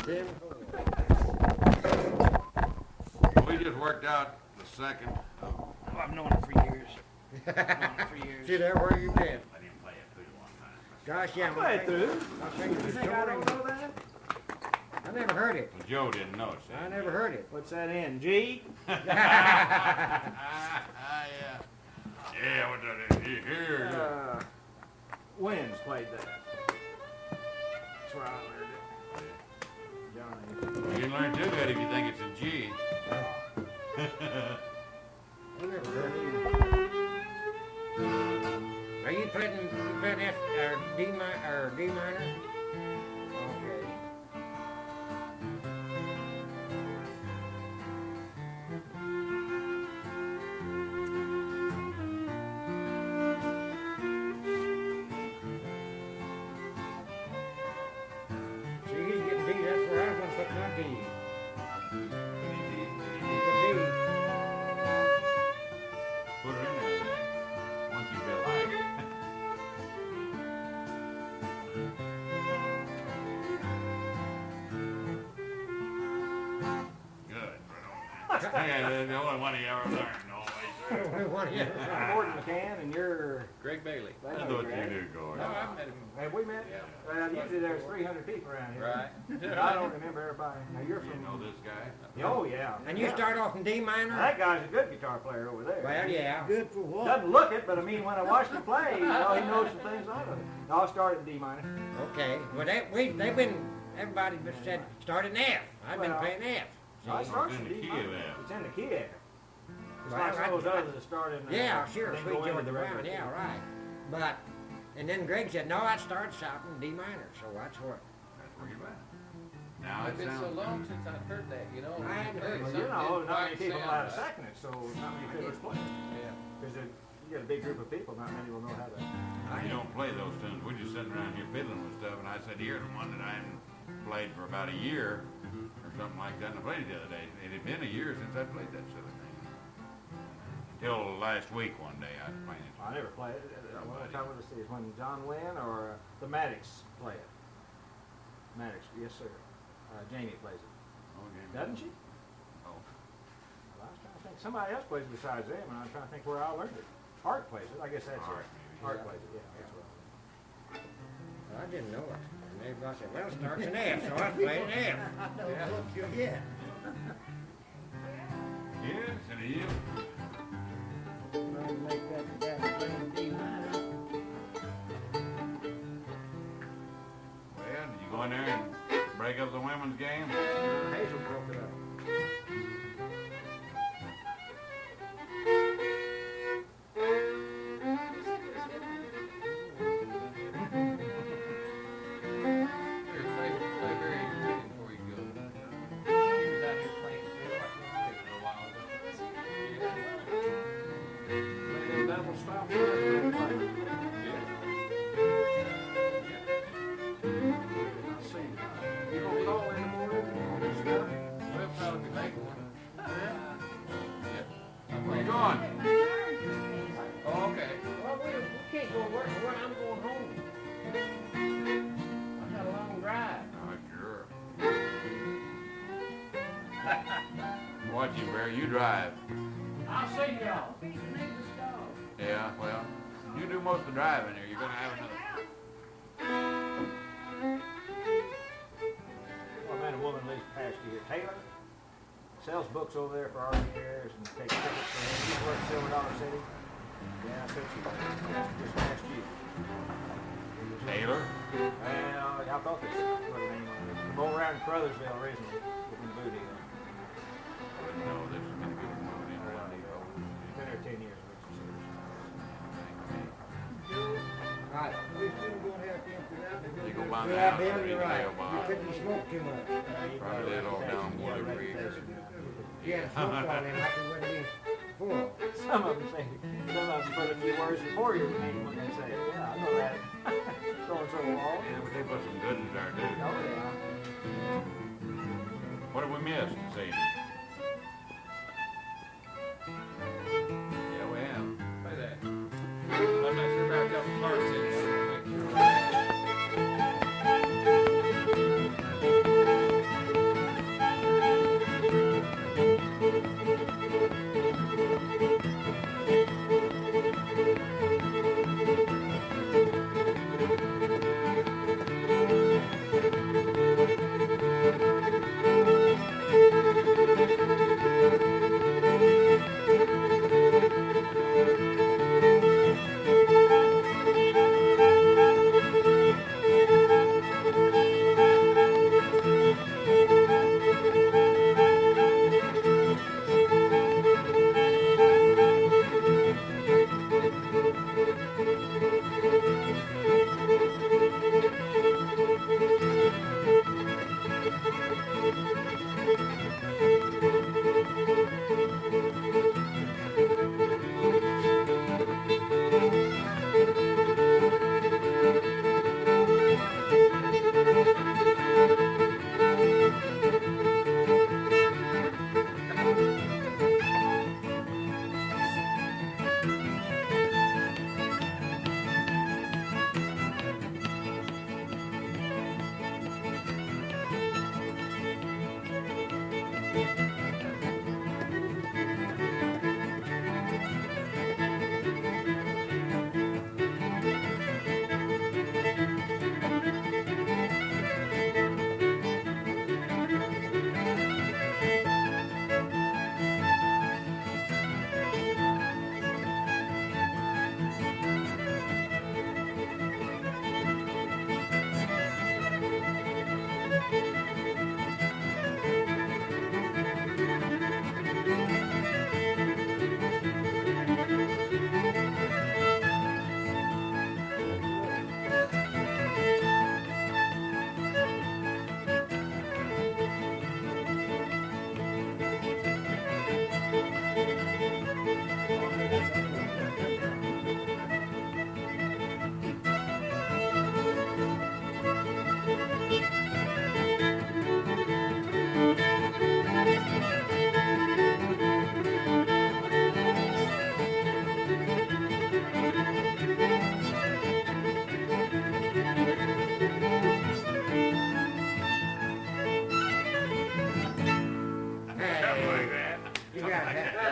We just worked out the second. Oh, I've known it for years. See there where you been? I didn't play it through one time. Gosh, yeah. Play it through. My fingers You are think I don't sore. know that? I never heard it. Well, Joe didn't know it. I never heard it. What's that in? G? Yeah. Yeah, what that is? Here. Wins played that. That's where I learned it. Johnny. You can learn too good if you think it's a G. I never heard it. Are you playing F or D minor? Okay. See, he's getting D. That's where I was going to put my D. Put D. Put her in there then. Once you feel like it. Good. Yeah, the only one he ever learned always. Gordon McCann and you're... Greg Bailey. I know what you do, Gordon. No, I met him. Have we met? Yeah. Well, usually there's 300 people around here. Right. I don't remember everybody. Now you're You from... know this guy? Oh, yeah. And you start off in D minor? That guy's a good guitar player over there. Well, yeah. Good for what? Doesn't look it, but I mean, when I watched him play, you know, he knows some things out of it. No, I started in D minor. Okay. Well, they've been, everybody just said, start in F. I've been Well, playing F. I started in in the D key of minor. F. It's in the key of F. It's Well, like some of those others that start in... Yeah, sure, then Sweet go into Georgia the Brown, regular yeah, key. right. But, and then Greg said, no, I started out in D minor, so that's what. That's where you're at. Now It's it been so sounds... long since I've heard that, you know. I hadn't heard it. Well, Something you know, didn't not many quite people know sound how to right. second it, so not many fiddlers play it. Yeah. Because you get a big group of people, not many will know how to... You don't play those tunes. We're just sitting around here fiddling with stuff, and I said, here's one that I haven't played for about a year, or something like that, and I played it the other day. It had been a year since I played that silly thing. Until last week one day I was playing it. I never played it. One time with us is when John Wynn or the Maddox play it. Maddox, yes sir. Jamie plays it. Okay. Doesn't she? Oh. Well, I was trying to think. Somebody else plays it besides them, and I'm trying to think where I learned it. Art plays it. I guess that's Art, it. maybe. Art plays it, yeah. That's right. I didn't know it. And everybody said, well, it starts in F, so I was playing F. I know what you get. Yes, and he is. Trying to make that guy play in D minor. Well, did you go in there and break up the women's game? Hazel broke it up. Here, play very interesting before you go. He was out here playing fiddle, I think, a little while ago. Played double stop for it. I'll see. You gonna call in the morning and all this stuff? We'll probably make one. Where you going? Oh, okay. Well, we can't go to work. Well, I'm going home. I got a long drive. Oh, sure. Watch you, Barry. You drive. I'll see y'all. Yeah, well, you do most of the driving here. You're going to have another... Well, I met a woman lives past here, Taylor. Sells books over there for RVers and takes tickets for him. She works Silver Dollar City. Yeah, I said she just past you. Taylor? Well, I thought this was what her name was. From over around in Crothersville originally, with the booty. I wouldn't know this is going to be a movie. Been there 10 years. Right. We still gonna have to empty out. You go by the Yeah, house Bill, and read you're the right. mail You box. couldn't smoke too much. Probably let it all down Bittercreek. If you had smoked on him, I could wouldn't be full. Some of them say, some of them put a few words before your name when they say it. Yeah, I know that. So-and-so wall. Yeah, but they put some good in there, Oh, too. yeah. What have we missed this evening? Yeah, we have. Play that. I'm not sure about y'all's parts in it. I don't think you're right.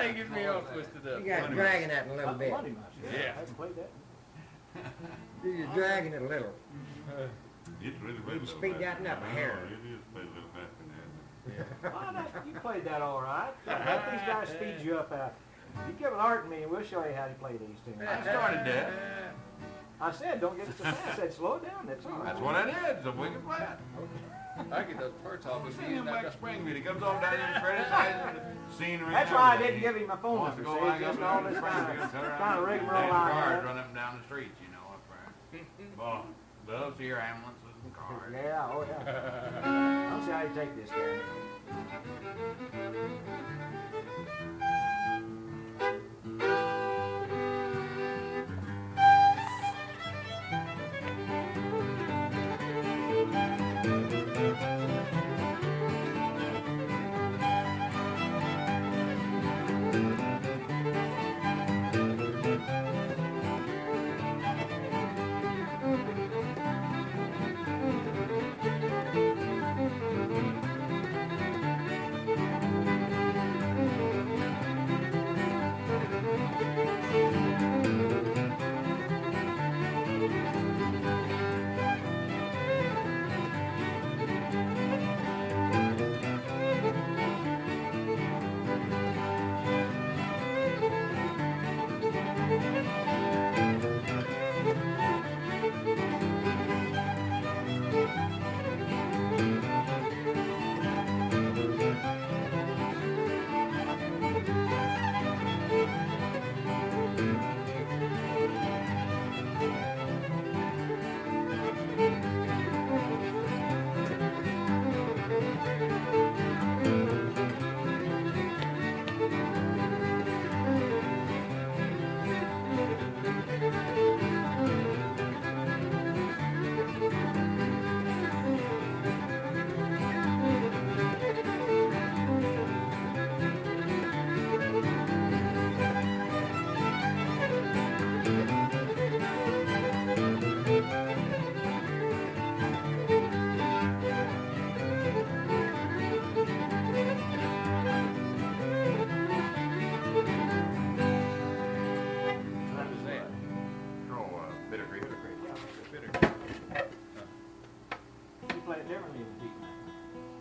That gets me all twisted up. You got dragging that a little bit. Money Musk, Yeah. I haven't played that. You're dragging it a little. It's really You can speed that up a hair. It is played a little faster than Oh, you played that all right. Let these guys speed you up out. You give an art to me and we'll show you how to play these tunes. I started that. I said, don't get it so fast. I said, slow it down. That's all right. That's what I did, so we can play it. I get those parts off We with seen me. him back in Springfield. He comes off down in the criticizing the scenery. That's and why I everything. didn't give him my phone Wants number. to go See, hang just up all in this Springfield, turn around, kind of rigmarole and out cars there. run up and down the streets, you know, up there. Well, loves to hear ambulances and cars. Yeah, oh yeah. I'll see how you take this guy.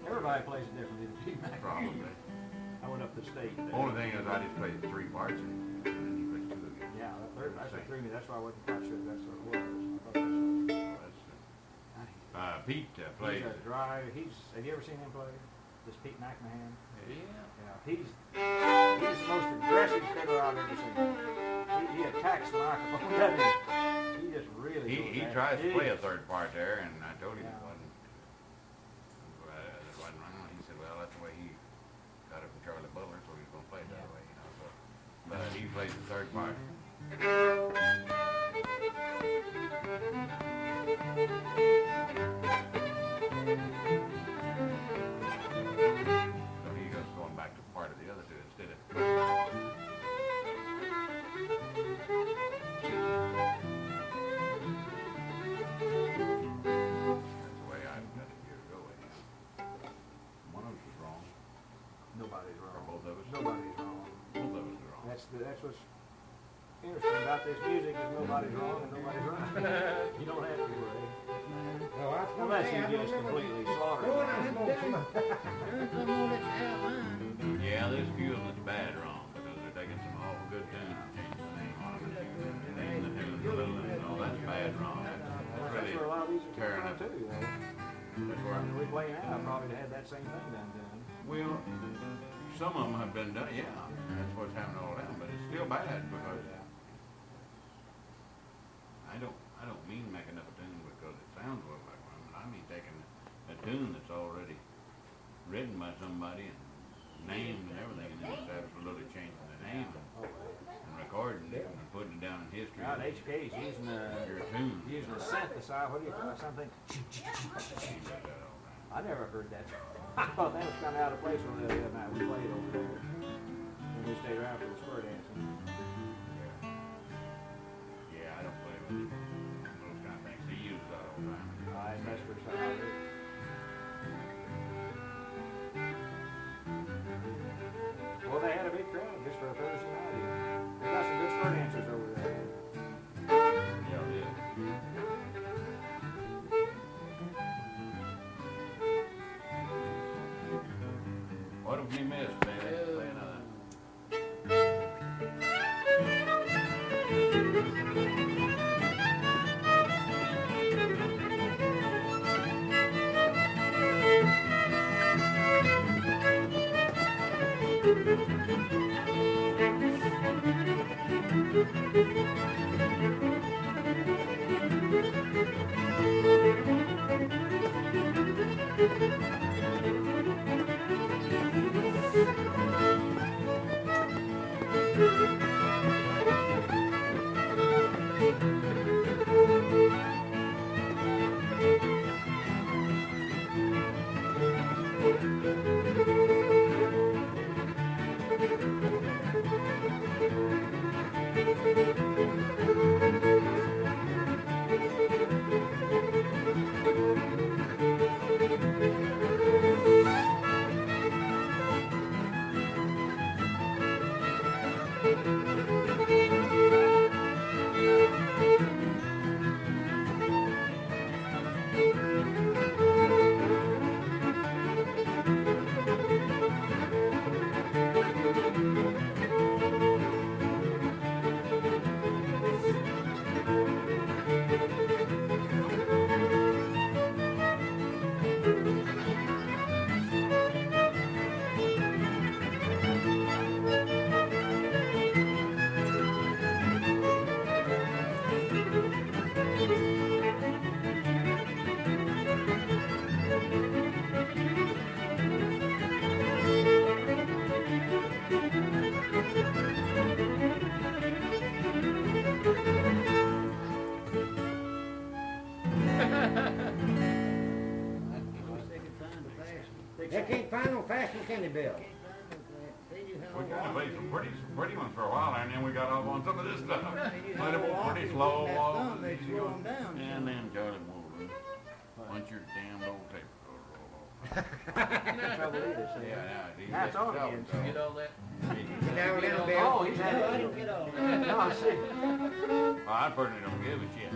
Everybody plays it differently than Pete Mac. Probably. I went up to state. Only thing is I just played 3 parts and then he plays 2 again. Yeah, that's what threw me. That's why I wasn't quite sure that's what it was. I thought that's Pete plays. He's a dry. Have you ever seen him play? This Pete McMahon. Yeah. Yeah, he's the most aggressive fiddler I've ever seen. He attacks the microphone, doesn't he? He just really. He goes tries to play a at it. third part there, and I told him Yeah. it wasn't wrong. He said, well, that's the way he got it from Charlie Butler, so he's going to play it that way, you know. So, but he plays the third part. So he goes going back to part of the other two instead of. That's the way I got it years ago. Anyhow. One of us was wrong. nobody's Or wrong. both of us? Nobody's wrong. Both of us are wrong. That's what's interesting about this music is nobody's wrong and nobody's right. You don't have to worry. Well, I was gonna Unless say, you I just remember completely slaughter going it. out and doing some more that's out mine. Yeah, there's a few of them that's bad wrong because they're taking some awful good tunes and changing the name on them and naming the tunes a little and all that's bad wrong. That's That's really where a lot of these are tearing coming up. from too, though. That's where When we play now, probably had that same thing done to them. well, some of them have been done. Yeah, that's what's happening all down, but it's still bad because I don't mean making up a tune because it sounds well like one. I mean taking a tune that's already written by somebody and named and everything, and then just absolutely changing the name and recording it and putting it down in history. Now, HK's using Your tune. a synthesizer, what do you call it, something? I never heard that. I thought that was kind of out of place when the other night we played over there. When we stayed around for the square dancing. Yeah, I don't play with those kind of things. He uses that all the time. That's for some. Well, they had a big crowd just for a Thursday night. They got some good square dancers over there. Yeah, yeah. What have we missed, man? Play another. They can't find no faster candy bill. We kind of played some pretty ones for a while, and then we got off on some of this stuff. Played them all pretty slow, walls, They easy slow going. 'em down. And then Charlie Morgan, once your damned old tape goes roll off. Trouble is, Yeah, now, he Now it's gets on himself again. in Get trouble. all that? Now, Get now, all Bill. Oh, he's had No, I it. didn't get all that. No, I see. Well, I personally don't give a shit.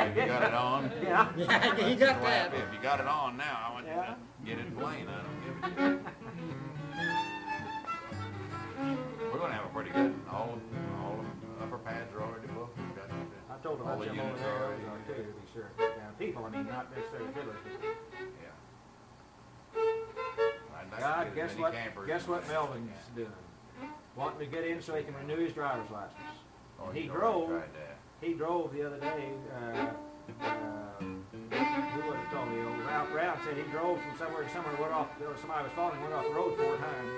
If you got it on. Yeah. Yeah, he got that. If you got it on now, I want you Yeah. to get it plain. I don't give a shit. We're gonna have a pretty good, all the upper pads are already booked. We've got I told him all about the them over units there, already. Ozarks too, to be sure. to put down. People, I mean, not necessarily fiddlers. Yeah. I'd like to God, get as guess many what? campers Guess as what we Melvin's can. doing? Wanting to get in so he can renew his driver's license. Oh, He he's drove. already tried that. He drove the other day. Who was it told me? Ralph said he drove from somewhere to somewhere. Went off. Somebody was following. Went off the road 4 times.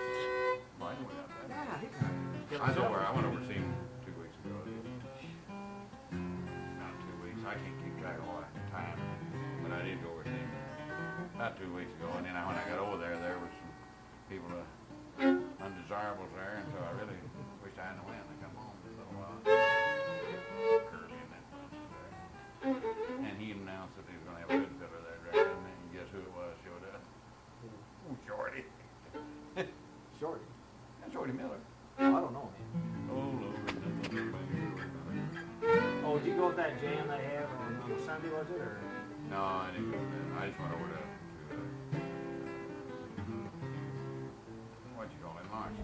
Well, I know about that. Yeah, he I went over to see him 2 weeks ago. Not 2 weeks. I can't keep track of all that time, but I did go over to see him about 2 weeks ago. And then when I got over there, there was some people, undesirables there, and so I really wish I hadn't went and come home for a little while. Curly and that bunch there. And he announced that he was going to have a good fiddler there, and then guess who it was showed up? Oh, Shorty. Shorty. That's Shorty Miller. I don't know him. Oh, Lord. Oh, did you go with that jam they have on Sunday, was it? Or? No, I didn't go to that. I just went over to what you call it, lunch.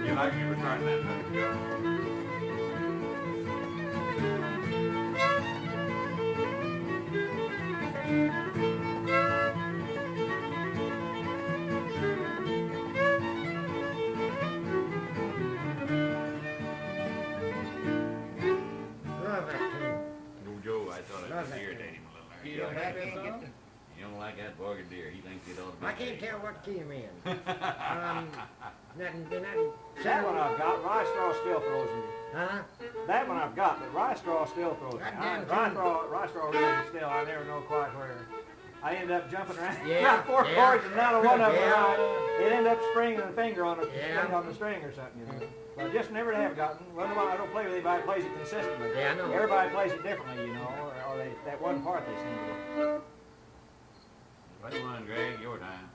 You like you were trying that time ago. Love that tune. Old Joe, I thought it Love was that irritating a little. You don't have that song? You don't like that Brigadier. He thinks it ought to be. I can't tell what key I'm in. Nothing, That one I've got, rye straw still throws me. Huh? That one I've got, but rye straw still throws me. That damn Rye straw really still, I never know quite where. I end up jumping around, Yeah, got four yeah. chords and not a one of them Yeah. right. It end up springing the finger on the Yeah. string on the string or something, you know. But I just never have gotten. Well, I don't play with anybody who plays it consistently. Yeah, I know. Everybody plays it differently, you know, or they, that one part they seem to do. Play one, Greg, your time.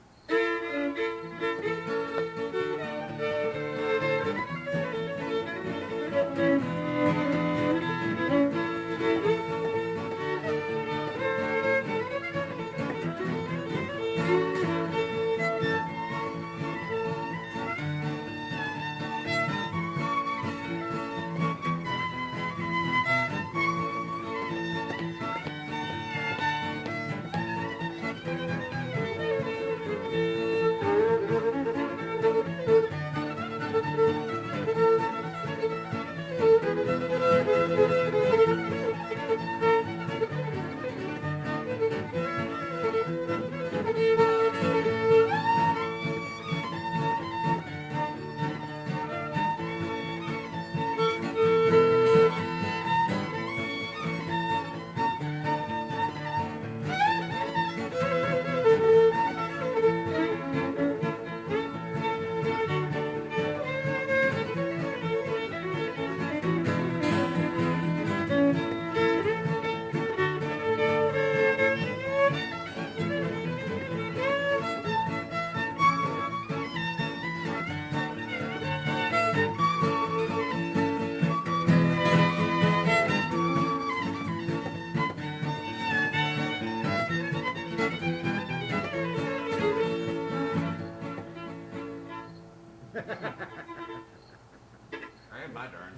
I had my turn.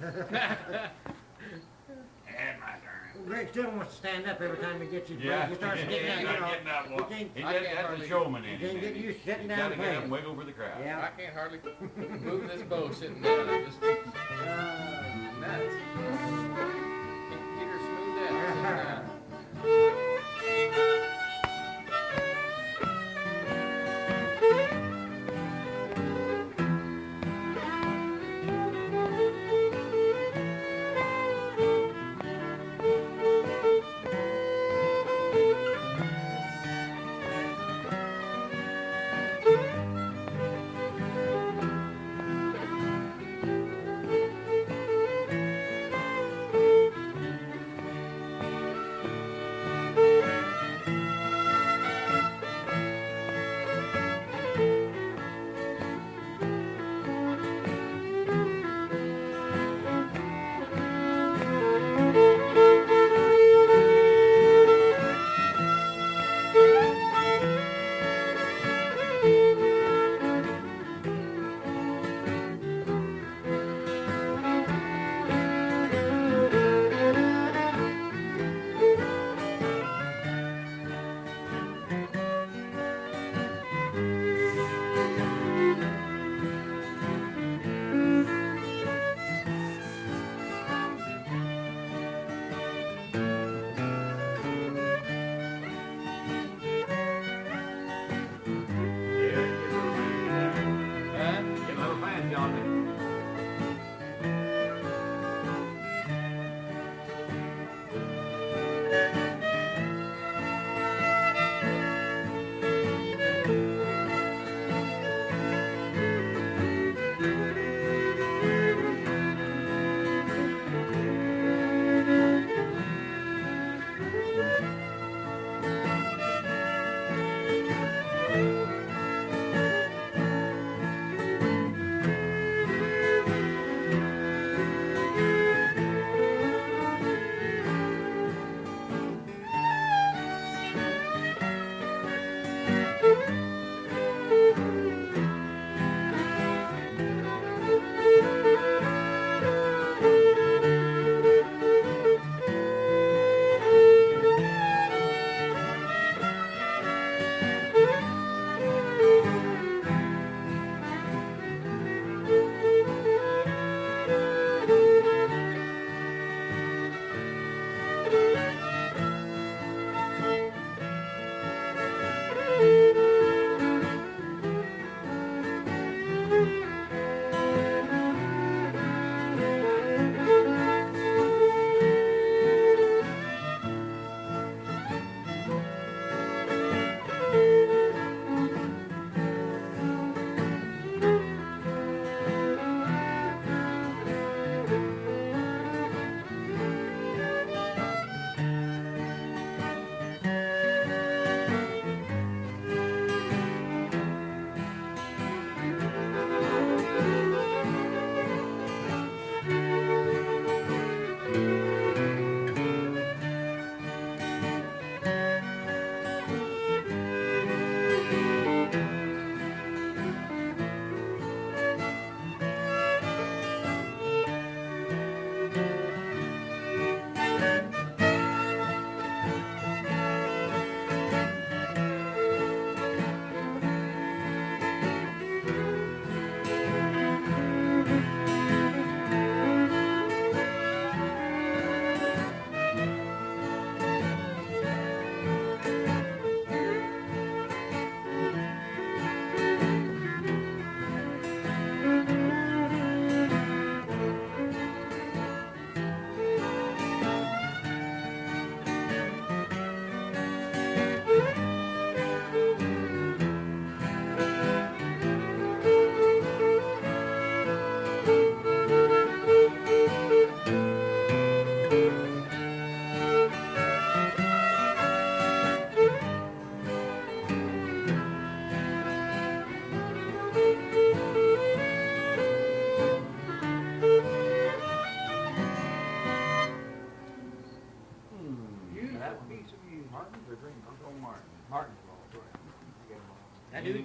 Had my turn. leg still wants to stand up every time he gets his Yeah, break. He starts getting he's out, not you know. getting up. Well, He can't- he I does, can't that's hardly- a showman in he can't him. get used to sitting He's down gotta and get up playing. and wiggle for the crowd. Yeah. I can't hardly move this bow sitting down. I'm just nuts. Get her smoothed out sitting down.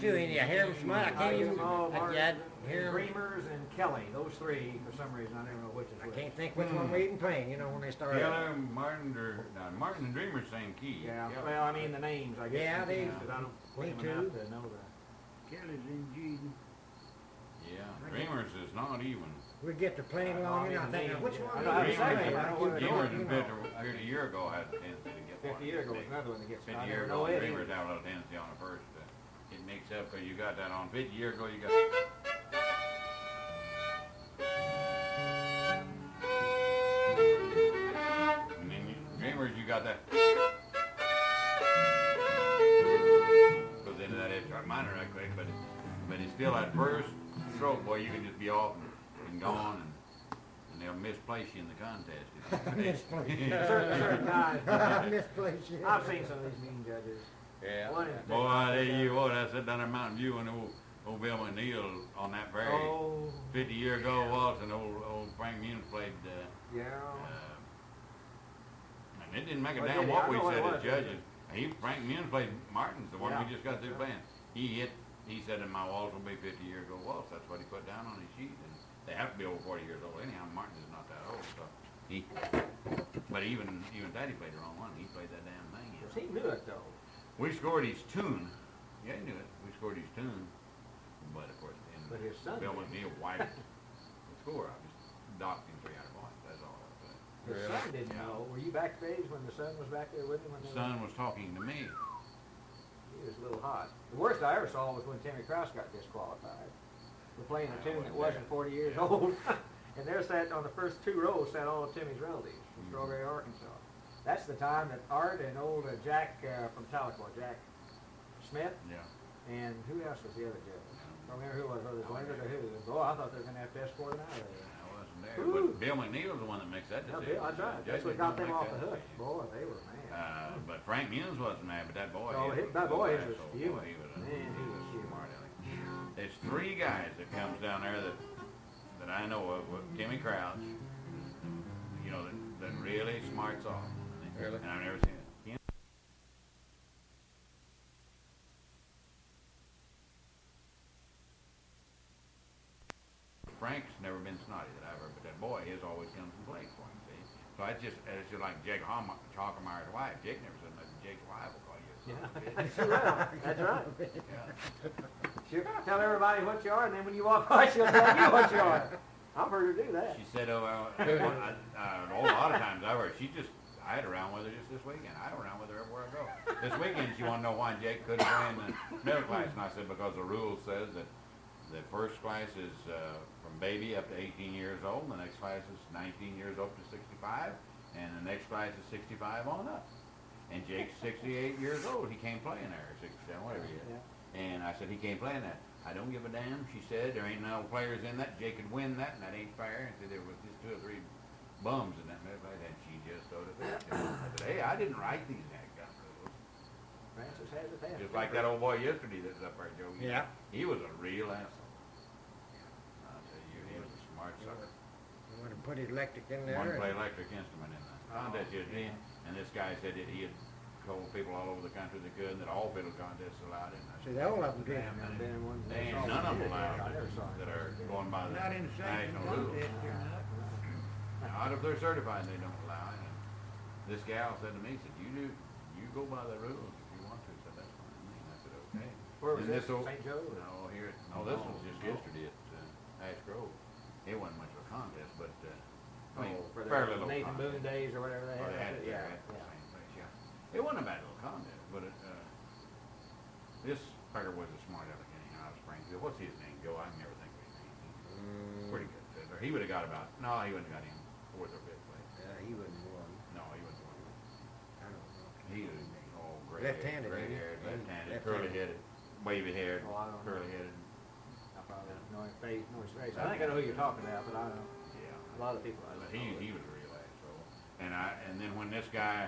them too, and you hear them smile. I I can't use even. them all, I hear 'em. Dreamers and Kelly, those three, for some reason, I never know which is I which. can't think which one we even playing. You know when they start. Yeah, Martin and Dreamer same key. Yeah, well, I mean the names, I guess. Yeah, they- Because I don't play me them enough too. to know that. Kelly's in G. Yeah, Dreamers is not even. We get to playing along, and I think, now, which one? I know how to we say it, playing? I know what it is. Dreamers You is know. better. 50 years ago had a tendency to get 50 years ago was another one that gets, 50 I years never know ago, it. Dreamers have a little tendency on the first. It makes up, because you got that on 50 years ago, you got. And then Dreamers, you got that. Goes into that F sharp minor right quick, but it's still that first stroke, boy, you can just be off and gone, and they'll misplace you in the contest. Certain times. Misplaced you. I've seen some of these mean judges. Yeah. One in Boy, I tell you what, I sat down there in Mountain View and old Bill McNeil on that very Oh, 50 year ago Waltz, and old Frank Muniz played. yeah. And it didn't make a Well, damn did he? what I we know what said it as was, judges. Frank Muniz played Martin's, the one Yeah. we just got through playing. He said that my waltz will be 50 year ago waltz. That's what he put down on his sheet. And they have to be over 40 years old anyhow. Martin is not that old, so but even Paddy played the wrong one. He played that damn thing. He knew it though. We scored his tune. Yeah, he knew it. We scored his tune. But of course, But his son Bill didn't. McNeil wiped the score. I just docked him 300 points. That's all I was saying. His son didn't know. Were you backstage when the son was back there with him? When The they son was talking to me. He was a little hot. The worst I ever saw was when Timmy Krause got disqualified. We're playing a tune that wasn't 40 years old. And there sat, on the first two rows, sat all of Timmy's relatives from Strawberry, Arkansas. That's the time that Art and old Jack from Tahlequah, Jack Smith, Yeah. and who else was the other judge? I don't remember who it was, whether it was Leonard or who. And boy, I thought they were going to have to escort him out of there. I wasn't there. Woo. But Bill McNeil was the one that maked that Yeah, decision. that's right. That's what Judges got don't them make off that the hook. decision. Boy, they were mad. But Frank Muniz wasn't mad, but that boy. Oh, he that boy was was a fuming. He was a Man, he was fuming. smart aleck. There's three guys that comes down there that I know of. Timmy Krause, you know, that really smarts off. Really? And I've never seen it. Frank's never been snotty that I've heard, but that boy has always comes and played for him, see? So it's just like Jake Hockermeyer's wife. Jake never said nothing. Jake's wife will call you a son of a bitch. She will. That's right. Yeah. She'll tell everybody what you are, and then when you walk by, she'll tell you what you are. I've heard her do that. She said, a lot of times I've heard, I had around with her just this weekend. I had around with her everywhere I go. This weekend she wanted to know why Jake couldn't play in the middle class, and I said, because the rule says that the first class is from baby up to 18 years old, the next class is 19 years old to 65, and the next class is 65 on up. And Jake's 68 years old. He can't play in there, 67, whatever he is. Yeah. And I said, he can't play in that. I don't give a damn, she said. There ain't no players in that. Jake could win that, and that ain't fair. And said there was just 2 or 3 bums in that middle class, and she just told it. I said, hey, I didn't write these gun rules. Francis has it passed. Just like that old boy yesterday that was up there, Joe. Yeah. He was a real asshole. I tell you, he was a smart sucker. You want to put his electric in there? Wanted to play and- electric instrument in the contest yesterday, and this guy said that he had told people all over the country that could, and that all fiddle contests allowed it. And I See, said, all of them did. I've been in one. they ain't none of them allowed I never saw that it. are going by the Not in the same national rules. contest or not. Not if they're certified, they don't allow it. And this gal said to me, said, you go by the rules if you want to. I said, that's fine with me. And I said, okay. Where was And this? old- St. Joe? or- No, this was just yesterday at Ash Grove. It wasn't much of a contest, but, I mean, Oh, for the fairly little Nathan contest. Boone days or whatever they Oh, they had had. it there Yeah, at the yeah. same place, yeah. It wasn't a bad little contest, but this fucker was a smart aleck anyhow out of Springfield. What's his name, Joe? I can never think of his name. He's pretty good fiddler. He would have got he wouldn't have got him 4th or 5th place. He wouldn't won. No, he wouldn't have won. I don't know. He was all gray Left-handed, haired, ain't he? left-handed, Left-handed. curly headed, wavy haired, Oh, I don't know. curly headed. I probably know his face, I think I know who you're talking about, but I don't know. Yeah. A lot of people I But don't know. he was a real asshole. And then when this guy,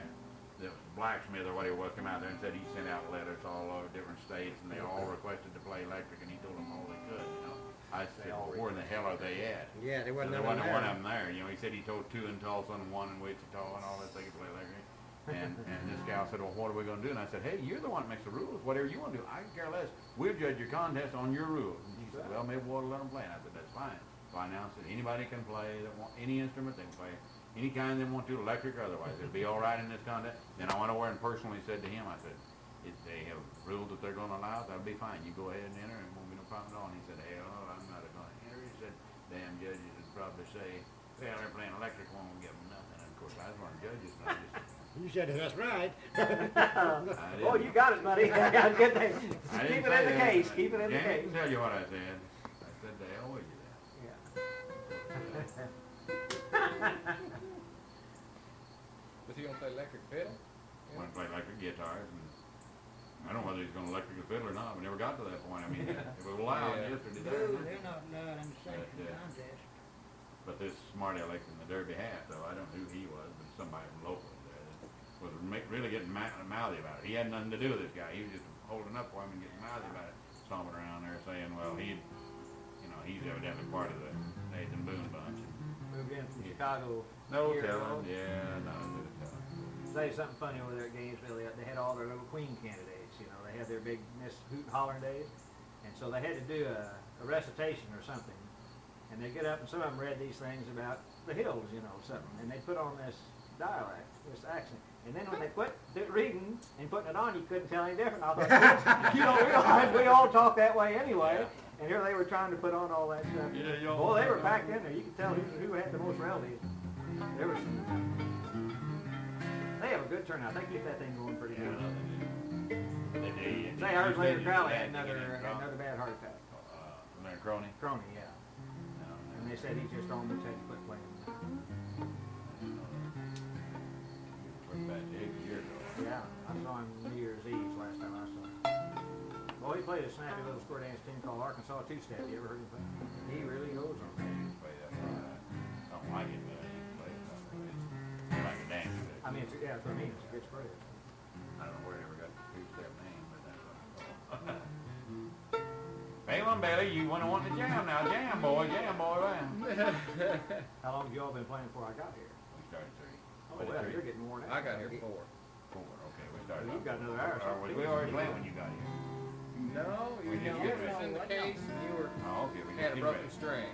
that was blacksmith or what he was, came out there and said he sent out letters all over different states, and they all requested to play electric, and he told them all they could, you know. I said, well, where in the hell are they at? Yeah, there So wasn't there none wasn't one there. of them there. You know, he said he told 2 in Tulsa and 1 in Wichita and all that they could play electric. And this gal said, well, what are we going to do? And I said, hey, you're the one that makes the rules. Whatever you want to do, I can care less. We'll judge your contest on your rules. And she said, well, maybe we'll let them play. And I said, that's fine. So I announced that anybody can play that want any instrument. They can play any kind they want to, electric or otherwise. It'll be all right in this contest. Then I went over and personally said to him, I said, if they have rules that they're going to allow, that'll be fine. You go ahead and enter, and it won't be no problem at all. And he said, hell, I'm not going to enter. He said, damn judges would probably say, well, they're playing electric, won't give them nothing. And of course, I was one of the judges, and I just... You said that's right. Oh, you got it, buddy. Good thing. Keep it in the case. Keep it in the James case. can tell you what I said. I said, the hell with you then. Yeah. But you don't play electric fiddle? I want to play electric guitars, and I don't know whether he's going to electric the fiddle or not. We never got to that point. I mean, it was loud Yeah. yesterday. No, they're not allowed in the sanctioned contest. But this smarty aleck in the Derby half, though, I don't know who he was, but somebody from locally there that was really getting mouthy about it. He had nothing to do with this guy. He was just holding up for him and getting mouthy about it, stomping around there saying, well, he's evidently part of the Nathan Boone bunch. Moved in from Chicago. No year ago. telling, yeah, no telling. Say something funny over there at Gainesville. They had all their little queen candidates. You know, they had their big Miss Hoot and Hollering days, and so they had to do a recitation or something. And they get up, and some of them read these things about the hills, you know, something, and they put on this dialect, this accent. And then when they quit reading and putting it on, you couldn't tell any different. I thought, you don't realize we all talk that way anyway. Yeah. And here they were trying to put on all that stuff. Yeah, you all- Boy, they were packed in there. You could tell who had the most relatives. There was they have a good turnout. They keep that thing going pretty Yeah, good. no, they did. Say ours later, Crowley had Had another bad heart attack. Another crony? Crony, yeah. And they said he just almost had to quit playing. About 8 years ago. Yeah, I saw him New Year's Eve last time I saw him. Well, he played a snappy little square dance tune called Arkansas Two-Step. You ever heard him play? He really goes on that. Play that. I don't like it, but he plays something. It's like a dance. I mean, that's what I mean. It's a good spread. I don't know where it ever got the two-step name, but that's what it's called. Balin Bailey, you want to jam now. Jam, boy, bam. How long have you all been playing before I got here? We started 3. Oh, well, you're getting worn out. I got here 4. 4, okay, we started. Well, you've got another hour, so Or was we already playing when you got here? No, We you just know, get it was ready. in the case and you were Oh, okay, we had just a get broken ready. string.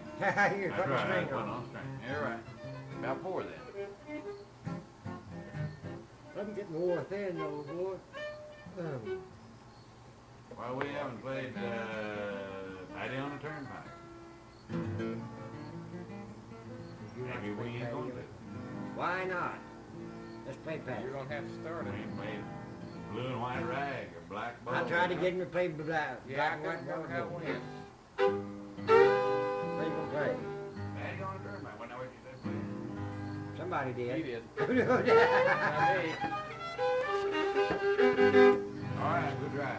You're That's putting a right, string I put on. on string. You're right. About 4 then. I'm getting wore thin, old boy. Well, we haven't played Paddy on the Turnpike. Maybe we ain't going to. Why not? Let's play Paddy. You're going to have to start We it. ain't played Blue and White Rag or Black Bull. I tried to get him to play black. Yeah, I Black, couldn't work out white, when. What you gonna play? Paddy on the Turnpike. Wasn't that what you said, please? Somebody did. He did. Not me. All right, good try.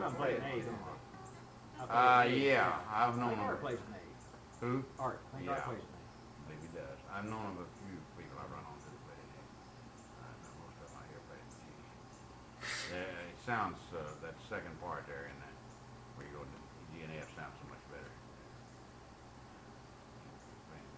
Come play an A's on. Yeah, I've known Art him. plays an A's. Who? Art. I think Yeah. Art plays an A's. Maybe he does. I've known of a few people I run onto that play it. I know most of them out here play the G. It sounds, that second part there in that, where you go to G and F sounds so much better. Playing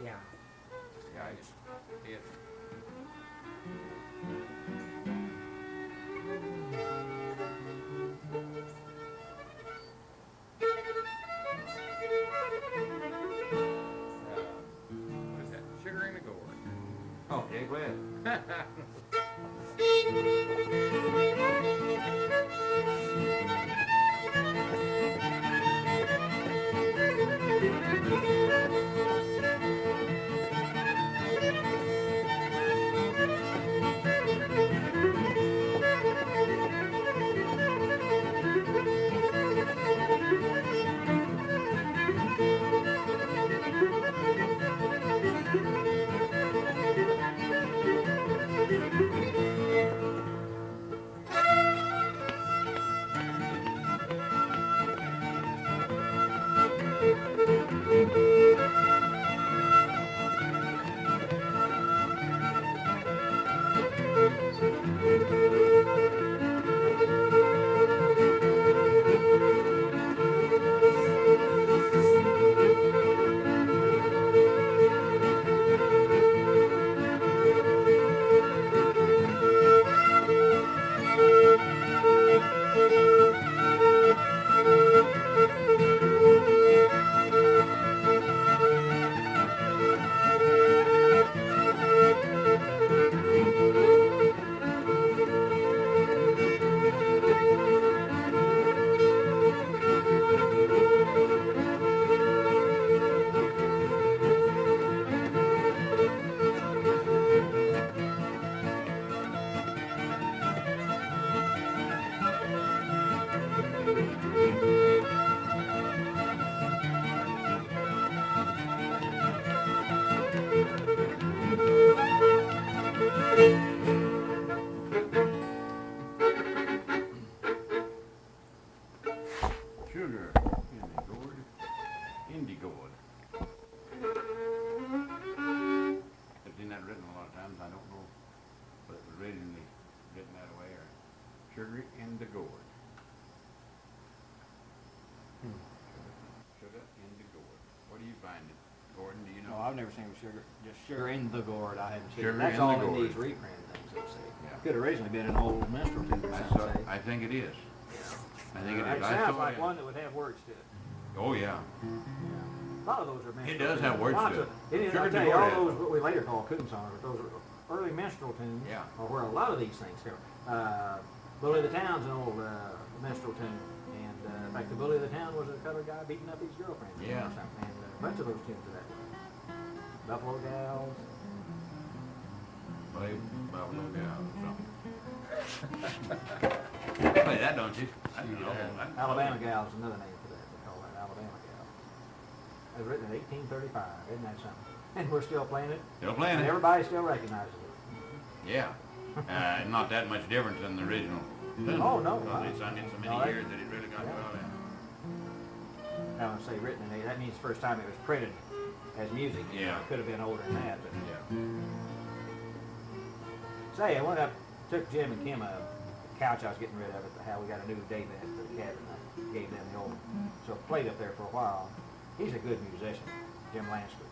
Yeah. G. Yeah, it's, Yes. What is that? Sugar in the gourd. oh, yeah, go ahead. Sugar in the gourd. Indie gourd. I've seen that written a lot of times. I don't know whether it was originally written that way or sugar in the gourd. Sugar in the gourd. What do you find it? Gordon, do you know? No, I've never seen sugar. Just sugar in the gourd. I haven't seen. Sugar That's in all the in gourd. these reprint things. Let's see. Yeah. Could have originally been an old minstrel tune or something. I think it is. I think it is. It sounds like one that would have words to it. Oh, yeah. A lot of those are minstrel. It does tunes. have words Lots to of- it. It is. Sugar I in the tell you, gourd all has those what we later call coon songs, but those are early minstrel tunes. Yeah. Are where a lot of these things come. Bully of the Town's an old minstrel tune, and in fact, the Bully of the Town was a colored guy beating up his girlfriend. Yeah. Or something. And a bunch of those tunes are that way. Buffalo Gals. Play Buffalo Gal or something. You play that, don't you? I don't know. Alabama Gals is another name for that. They call that Alabama Gals. It was written in 1835. Isn't that something? And we're still playing it. Still playing And it. everybody still recognizes it. Yeah. Not that much difference than the original. Oh, no. Because it's sung in so No, many that- years that it really got yeah. well in. I don't say written in 80. That means the first time it was printed as music. Yeah. It could have been older than that. But Yeah. say, I went up, took Jim and Kim a couch I was getting rid of at the house. We got a new David at the cabin. I gave them the old one. So played up there for a while. He's a good musician, Jim Lansford.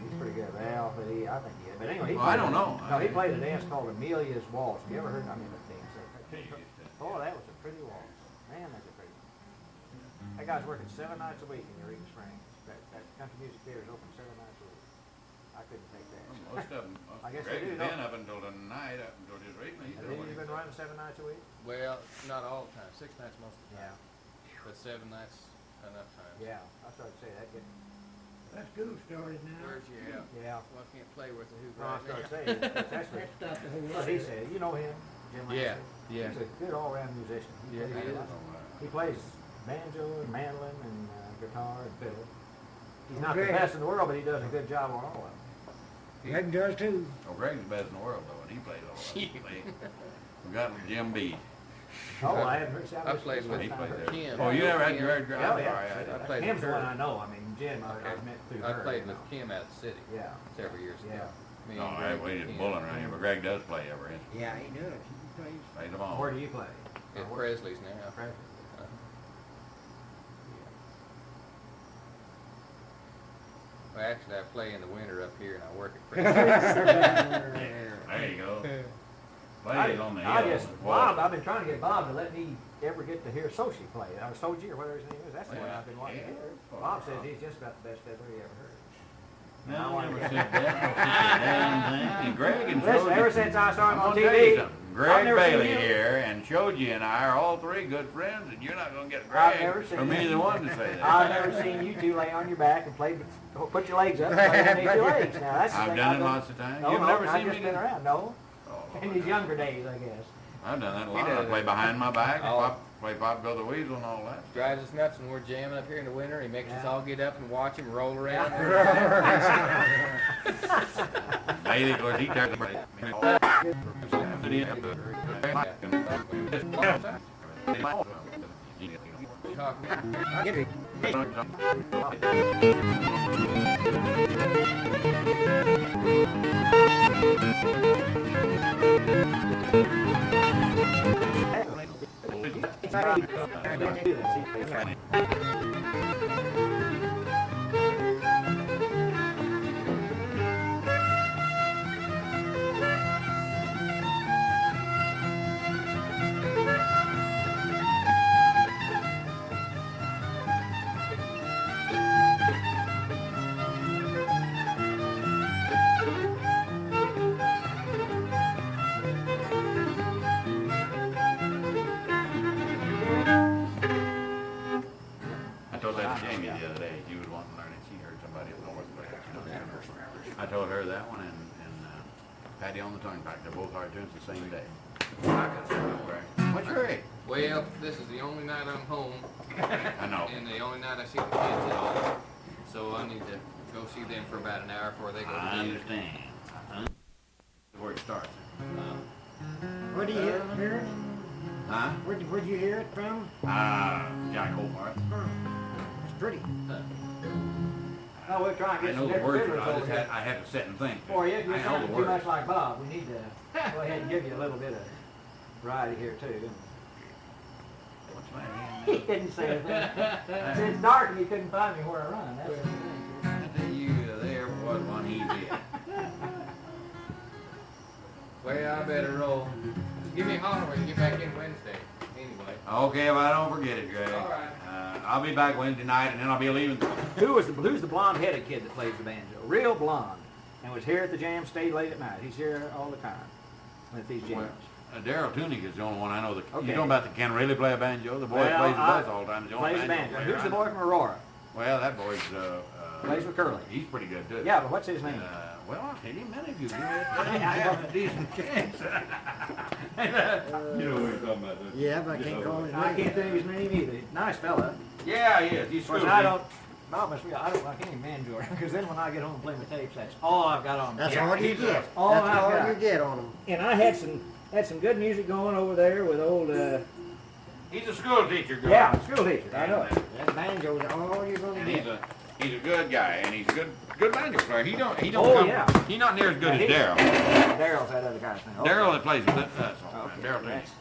He's pretty good. Well, but I think he is. But anyway, he Well, I played don't know. No, he played a dance called Amelia's Waltz. You ever heard? I mean, that dance. Yeah. Boy, that was a pretty waltz. Man, that's a pretty. That guy's working 7 nights a week in Eureka Springs. That country music theater is open 7 nights a week. I couldn't take that. Most of them. I guess they Greg's do, been don't up until tonight, up until just recently. Have you been running 7 nights a week? Well, not all the time. 6 nights most of the Yeah. time. But 7 nights enough times. Yeah, I started to say that. That school started now. Where's you at? Yeah. Well, I can't play with the hoop No, I right started now. saying that's what he said. You know him, Jim Yeah, Lansford? yeah. He's a good all-round musician. Yeah, he plays is. a lot. He plays banjo and mandolin and guitar and fiddle. He's not the Greg. best in the world, but he does a good job on all of them. Greg does too. Oh, Greg's the best in the world though, and he plays all that. We got Jim B. Oh, I haven't heard. I played with He him. plays there. Kim. Oh, you never had your heard Oh, Greg? yeah. Sorry, I I played Kim's with the one her. I know. I mean, Jim, I met through I her. played you with know. Kim out of the city Yeah. several years ago. Yeah. Me No, and I Greg we and just Kim. bulling around here, but Greg does play every instrument. Yeah, he does. He plays. Plays them all. Where do you play? At Presley's now. Presley. Well, actually, I play in the winter up here, and I work at Presley's. There you go. I Plays on the I hill. just, Bob, I've been trying to get Bob to let me ever get to hear Sochi play. Or Soji, or whatever his name is. That's the one I've been wanting to hear. Bob says he's just about the best fiddler he ever heard. No, I I wanna never get- said that. Damn thing. And Greg and Listen, Shorty. ever since I saw him I'm on gonna tell you TV, something. I've Greg never seen Bailey him. here and Shoji and I are all three good friends, and you're not gonna get I've Greg never seen from him. either one to say that. I've never seen you two lay on your back and play, put your legs up and play underneath your legs. Now, that's the I've thing done it lots of times. No, You've no, never I've seen me just do been around. No, Oh, in his younger days, I guess. I've done that a He lot. I does play it. behind my back, Oh. play Pop Go the Weasel and all that. Drives us nuts when we're jamming up here in the winter. He makes us Yeah. all get up and watch him roll around. Bailey, of course, he carries the break. I'll give you. I told that to Jamie the other day. She was wanting to learn it. She heard somebody up north play it. I told her that one and Paddy on the Turnpike. They're both hard tunes the same day. What's your age? Well, this is the only night I'm home, I know. and the only night I see the kids at all. So I need to go see them for about an hour before they go to I bed. understand. Where it starts. Where do you hear it? Huh? Where'd you hear it from? Jack Hobart. It's pretty. Oh, we're trying to I get know some the different words. fiddlers over here. I had to sit and think. For you, if I you're know sounding the too much words. like Bob, we need to go ahead and give you a little bit of variety here too. What's my He name? didn't say anything. He said it's dark and he couldn't find me where I run. That's the thing. I tell you, there was one he did. Well, I better roll. Just give me a holler when you get back in Wednesday. Anyway. Okay, if I don't forget it, Greg. All right. I'll be back Wednesday night, and then I'll be leaving. Who's the blonde-headed kid that plays the banjo? Real blonde, and was here at the jam. Stayed late at night. He's here all the time at these jams. Daryl Tunick is the only one I know that. Okay. You know about the can really play a banjo? The boy Well, that plays the I- bass all the time. is the only Plays the banjo. player Who's I the know. boy from Aurora? Well, that boy's Plays with Curly. He's pretty good too. Yeah, but what's his name? Well, I'll tell you, man, if you give it a decent chance. You know what he's talking about. don't you? Yeah, but I can't call his I name. can't think of his name either. Nice fella. Yeah, he is. He's Of course, screwed. I don't. Bob must be. I can't even banjo because then when I get home and play my tapes, that's all I've got on. That's Yeah, all you he's get. all That's I've all got. you get on them. And I had some good music going over there with old. He's a school teacher, girl. Yeah, school teacher. I know it. That banjo's all you're gonna And get. he's a good guy, and he's a good banjo player. He don't Oh, come. yeah. He's not near as good Yeah, as Daryl. Daryl's that other guy's name. Okay. Daryl that plays with us all the time. Okay, Daryl Tunick. that's-